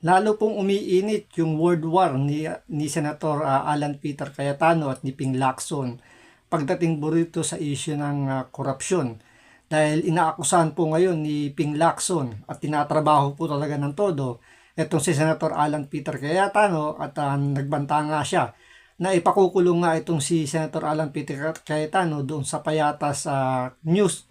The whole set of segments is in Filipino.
Lalo pong umiinit yung World War ni Senator Alan Peter Cayetano at ni Ping Lacson pagdating po rito sa issue ng korupsyon. Dahil inaakusahan po ngayon ni Ping Lacson at tinatrabaho po talaga ng todo itong si Senator Alan Peter Cayetano at nagbanta nga siya na ipakukulong nga itong si Senator Alan Peter Cayetano doon sa Payatas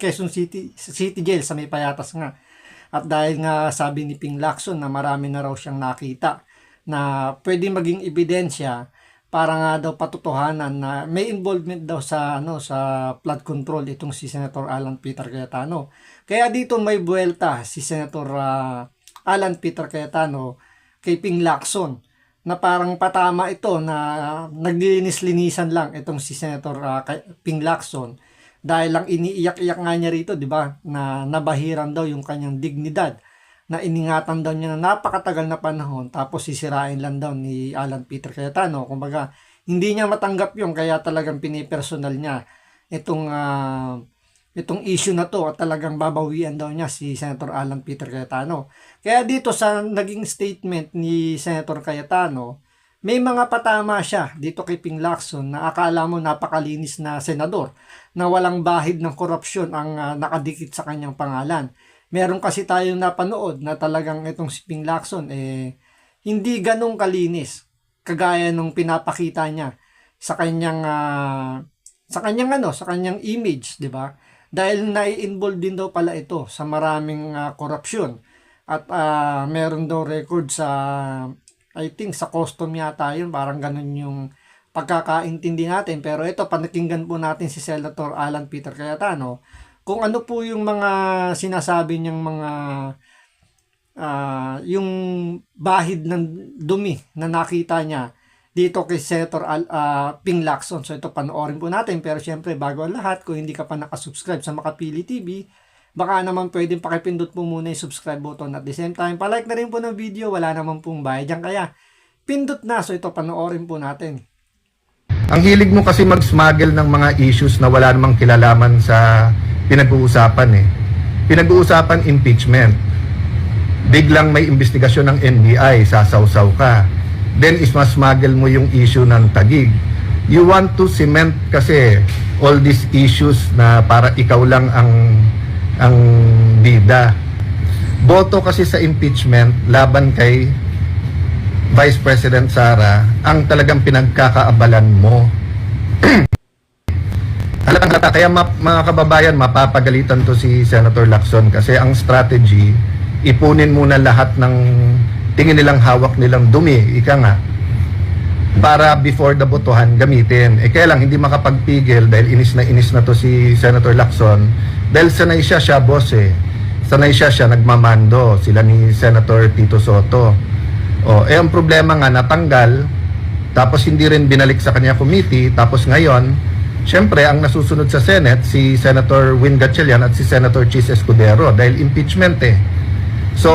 Quezon City Jail sa may Payatas nga. At dahil nga sabi ni Ping Lacson na marami na raw siyang nakita na pwede maging ebidensya para nga daw patutuhanan na may involvement daw sa sa flood control itong si Senator Alan Peter Cayetano. Kaya dito may buwelta si Senator Alan Peter Cayetano kay Ping Lacson na parang patama ito na naglilinis-linisan lang itong si Senator Ping Lacson. Dahil lang iniiyak-iyak nga niya rito, di ba, na nabahiran daw yung kanyang dignidad, na iningatan daw niya na napakatagal na panahon, tapos sisirain lang daw ni Alan Peter Cayetano. Kumbaga, hindi niya matanggap yung kaya talagang pinipersonal niya itong issue na to at talagang babawian daw niya si Senator Alan Peter Cayetano. Kaya dito sa naging statement ni Senator Cayetano, may mga patama siya dito kay Ping Lacson na akala mo napakalinis na senador na walang bahid ng korupsyon ang nakadikit sa kanyang pangalan. Meron kasi tayong napanood na talagang itong si Ping Lacson hindi ganong kalinis kagaya nung pinapakita niya sa kanyang sa kanyang image, 'di ba? Dahil nai-involve din daw pala ito sa maraming korupsyon at meron daw record sa I think sa custom yata yun, parang ganun yung pagkakaintindi natin. Pero ito, panakinggan po natin si Senator Alan Peter Cayetano kung ano po yung mga sinasabi niyang mga yung bahid ng dumi na nakita niya dito kay Senator Ping Lacson. So ito, panoorin po natin. Pero syempre, bago ang lahat, kung hindi ka pa nakasubscribe sa Makapili TV, baka naman pwedeng pakipindot po muna yung subscribe button at the same time, palike na rin po ng video, wala naman pong bayad dyan, kaya pindot na. So ito, panoorin po natin. Ang hilig mo kasi mag-smuggle ng mga issues na wala namang kilalaman sa pinag-uusapan Pinag-uusapan impeachment. Biglang may investigasyon ng NBI, sasawsaw ka. Then isma-smuggle mo yung issue ng Taguig. You want to cement kasi all these issues na para ikaw lang ang bida. Boto kasi sa impeachment laban kay Vice President Sara ang talagang pinagkakaabalan mo. Halata, kaya mga kababayan, mapapagalitan to si Senator Lacson kasi ang strategy, ipunin muna lahat ng tingin nilang hawak nilang dumi, ika nga, para before the botohan gamitin. Kaya lang hindi makapagpigil dahil inis na to si Senator Lacson dahil sanay siya boss sanay siya nagmamando, sila ni Senator Tito Soto. Ang problema nga natanggal, tapos hindi rin binalik sa kanya committee, tapos ngayon syempre ang nasusunod sa Senate si Senator Win Gatchalian at si Senator Chis Escudero dahil impeachment so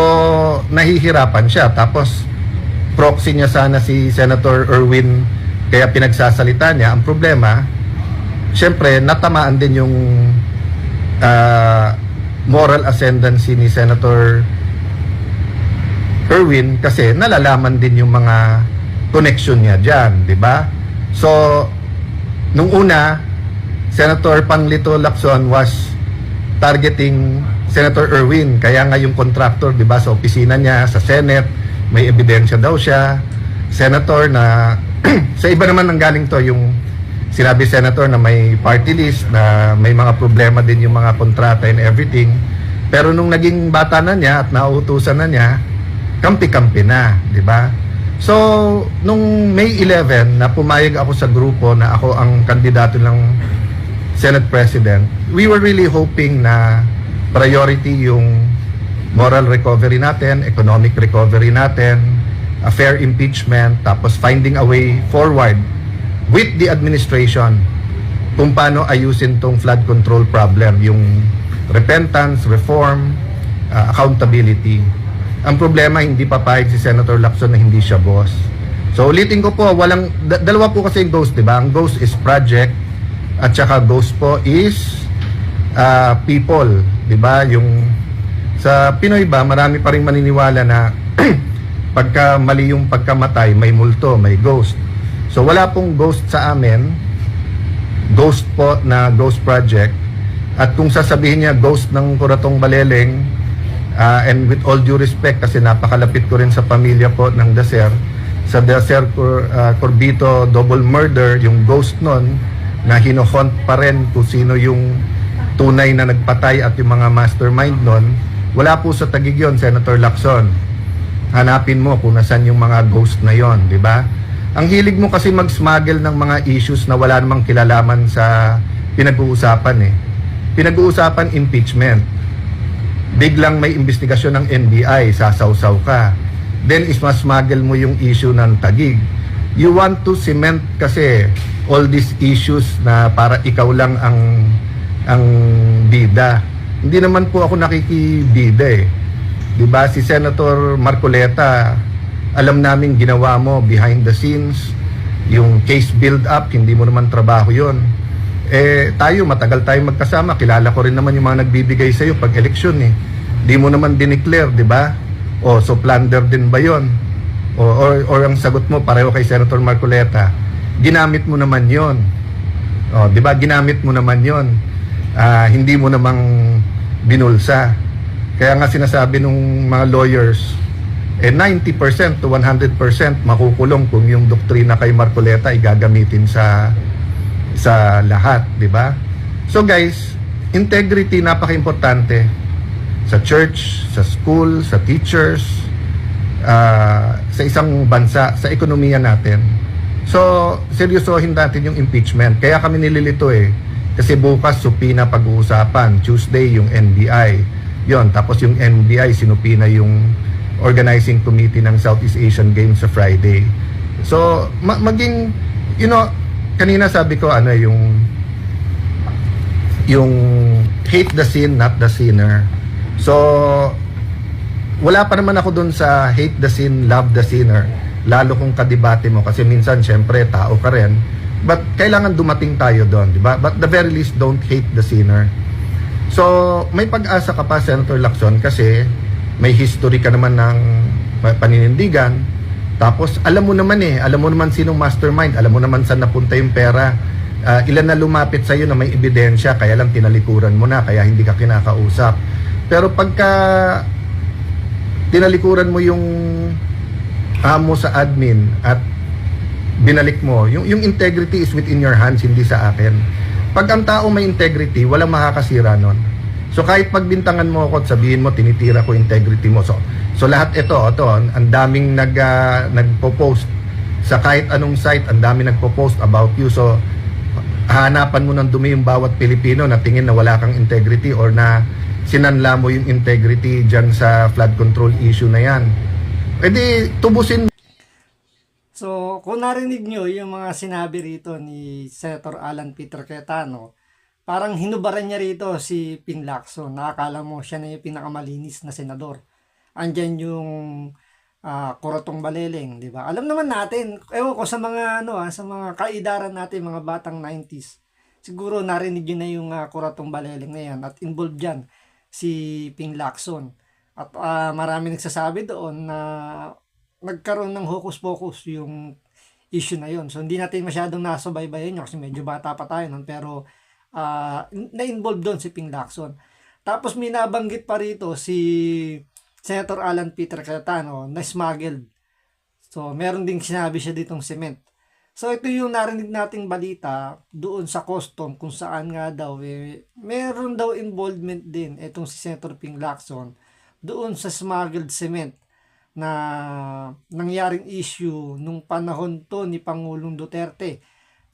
nahihirapan siya, tapos proxy niya sana si Senator Erwin kaya pinagsasalita niya. Ang problema, syempre natamaan din yung moral ascendancy ni Senator Erwin kasi nalalaman din yung mga connection niya dyan, di ba? So, nung una, Senator Panglito Lacson was targeting Senator Erwin, kaya nga yung contractor, di ba, sa opisina niya, sa Senate, may ebidensya daw siya. Senator na, sa iba naman nanggaling to, yung sinabi Senator na may party list, na may mga problema din yung mga kontrata and everything. Pero nung naging bata na niya at nauutusan na niya, kampi-kampi na, di ba? So, nung May 11 na pumayag ako sa grupo na ako ang kandidato ng Senate President, we were really hoping na priority yung moral recovery natin, economic recovery natin, a fair impeachment, tapos finding a way forward with the administration kung paano ayusin tong flood control problem, yung repentance, reform, accountability. Ang problema, hindi papayag si Senator Lacson na hindi siya boss. So ulitin ko po, dalawa po kasi yung ghost, di ba? Ang ghost is project at saka ghost po is people, di ba? Yung sa Pinoy ba, marami pa ring maniniwala na Pagka mali yung pagkamatay, may multo, may ghost. So wala pong ghost sa amin, ghost po na ghost project. At kung sasabihin niya ghost ng Kuratong Baleleng, and with all due respect kasi napakalapit ko rin sa pamilya po ng Dacer, sa Dacer Corbito double murder, yung ghost nun na hinohunt pa rin kung sino yung tunay na nagpatay at yung mga mastermind nun, wala po sa Taguig yun, Senator Lacson. Hanapin mo kung nasan yung mga ghost na yon, di ba? Ang hilig mo kasi mag-smuggle ng mga issues na wala namang kilalaman sa pinag-uusapan eh. Pinag-uusapan impeachment. Biglang may investigasyon ng NBI, sasawsaw ka. Then ismasmuggle mo yung issue ng Taguig. You want to cement kasi all these issues na para ikaw lang ang bida. Hindi naman po ako nakikibida eh. 'Di ba si Senator Marcoleta, alam namin ginawa mo behind the scenes, yung case build up, hindi mo naman trabaho 'yon. Tayo matagal tayong magkasama, kilala ko rin naman yung mga nagbibigay sa iyo pag eleksyon eh. Di mo naman dineclare, 'di ba? O so plunder din ba 'yon? Or ang sagot mo pareho kay Senator Marcoleta, ginamit mo naman 'yon. O 'di ba? Ginamit mo naman 'yon. Hindi mo namang binulsa. Kaya nga sinasabi nung mga lawyers, 90% to 100% makukulong kung yung doktrina kay Marcoleta ay gagamitin sa lahat, di ba? So guys, integrity napaka-importante sa church, sa school, sa teachers, sa isang bansa, sa ekonomiya natin. So, seryosohin natin yung impeachment. Kaya kami nililito eh. Kasi bukas supina pag-uusapan, Tuesday yung NBI. Yon, tapos yung NBI sinupina yung organizing committee ng Southeast Asian Games sa Friday. So, maging, kanina sabi ko, yung hate the sin, not the sinner. So, wala pa naman ako dun sa hate the sin, love the sinner. Lalo kung kadebate mo, kasi minsan, syempre, tao ka rin. But, kailangan dumating tayo doon, di ba? But the very least, don't hate the sinner. So, may pag-asa ka pa, Senator Lacson, kasi may history ka naman ng paninindigan. Tapos, alam mo naman sinong mastermind, alam mo naman saan napunta yung pera. Ilan na lumapit sa'yo na may ebidensya, kaya lang tinalikuran mo na, kaya hindi ka kinakausap. Pero pagka tinalikuran mo yung amo sa admin at binalik mo, yung integrity is within your hands, hindi sa akin. Pag ang tao may integrity, walang makakasira nun. So kahit pagbintangan mo ako at sabihin mo, tinitira ko integrity mo. So lahat ito, ang daming nagpo-post sa kahit anong site, ang daming nagpo-post about you. So hahanapan mo ng dumi yung bawat Pilipino na tingin na wala kang integrity or na sinanla mo yung integrity dyan sa flood control issue na yan. Pwede tubusin. So, kung narinig nyo yung mga sinabi rito ni Senator Alan Peter Cayetano, parang hinubaran niya rito si Ping Lacson. Nakakala mo siya na yung pinakamalinis na senador. Andyan yung Kuratong Baleleng, di ba? Alam naman natin, ewan ko sa mga sa mga kaidaran natin, mga batang 90s. Siguro narinig nyo na yung Kuratong Baleleng na yan at involved dyan si Ping Lacson. At marami nagsasabi doon na nagkaroon ng hocus-pocus yung issue na yon. So, hindi natin masyadong nasubaybayan yun kasi medyo bata pa tayo nun. Pero, na-involve doon si Ping Lacson. Tapos, may nabanggit pa rito si Senator Alan Peter Cayetano na smuggled. So, meron ding sinabi siya ditong cement. So, ito yung narinig nating balita doon sa custom kung saan nga daw, meron daw involvement din itong si Senator Ping Lacson doon sa smuggled cement na nangyaring issue nung panahon to ni Pangulong Duterte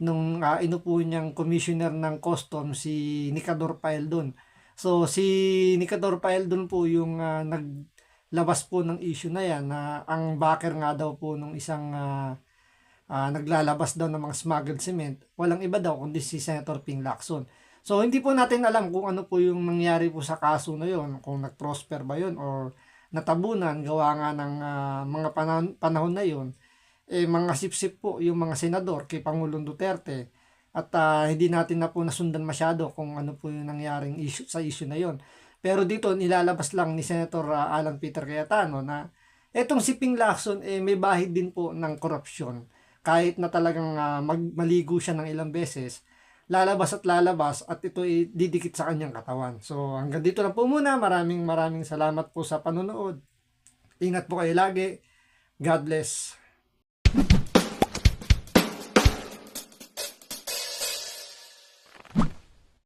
nung inupo niyang commissioner ng custom si Nicador Paeldon. So si Nicador Paeldon po yung naglabas po ng issue na yan na ang backer nga daw po nung isang naglalabas daw ng mga smuggled cement, walang iba daw kundi si Senator Ping Lacson. So hindi po natin alam kung ano po yung nangyari po sa kaso na yon, kung nag-prosper ba yon or natabunan gawa nga ng mga panahon na yon, mga sipsip po yung mga senador kay Pangulong Duterte at hindi natin na po nasundan masyado kung ano po yung nangyaring issue sa issue na yon. Pero dito nilalabas lang ni Senator Alan Peter Cayetano na Etong si Ping Lacson, may bahid din po ng korupsyon. Kahit na talagang maligo siya ng ilang beses, lalabas at ito ay didikit sa kanyang katawan. So hanggang dito lang po muna. Maraming salamat po sa panonood. Ingat po kayo lagi. God bless.